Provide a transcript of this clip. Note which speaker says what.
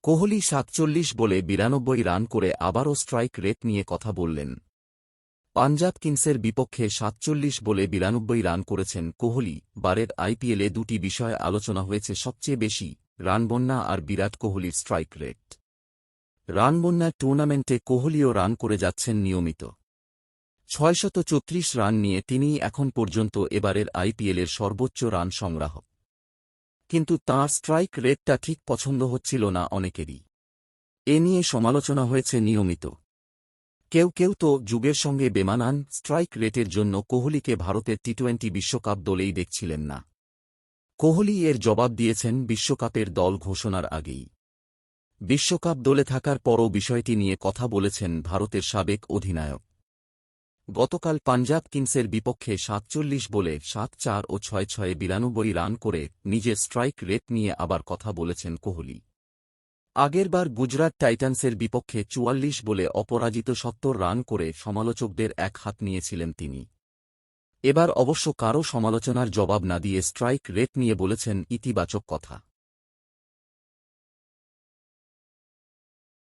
Speaker 1: কোহলি ৪৭ বলে ৯২ রান করে আবারও স্ট্রাইক রেট নিয়ে কথা বললেন। পাঞ্জাব কিংসের বিপক্ষে ৪৭ বলে ৯২ রান করেছেন কোহলি। বারের আইপিএলে দুটি বিষয়ে আলোচনা হয়েছে সবচেয়ে বেশি, রানবন্যা আর বিরাট কোহলির স্ট্রাইক রেট। রানবন্যার টুর্নামেন্টে কোহলিও রান করে যাচ্ছেন নিয়মিত। ৬৩৪ রান নিয়ে তিনিই এখন পর্যন্ত এবারের আইপিএলের সর্বোচ্চ রান সংগ্রাহক। কিন্তু তাঁর স্ট্রাইক রেটটা ঠিক পছন্দ হচ্ছিল না অনেকেরই। এ নিয়ে সমালোচনা হয়েছে নিয়মিত। কেউ কেউ তো যুগের সঙ্গে বেমানান স্ট্রাইক রেটের জন্য কোহলিকে ভারতের টি-২০ বিশ্বকাপ দলেই দেখছিলেন না। কোহলি এর জবাব দিয়েছেন বিশ্বকাপের দল ঘোষণার আগেই। বিশ্বকাপ দলে থাকার পরও বিষয়টি নিয়ে কথা বলেছেন ভারতের সাবেক অধিনায়ক। গতকাল পাঞ্জাব কিংসের বিপক্ষে ৪৭ বলে ৭-৪ ও ৬-৬-এ ৯২ রান করে নিজের স্ট্রাইক রেট নিয়ে আবার কথা বলেছেন কোহলি। আগেরবার গুজরাট টাইটান্সের বিপক্ষে ৪৪ বলে অপরাজিত ৭০ রান করে সমালোচকদের এক হাত নিয়েছিলেন তিনি। এবার অবশ্য কারও সমালোচনার জবাব না দিয়ে স্ট্রাইক রেট নিয়ে বলেছেন ইতিবাচক কথা।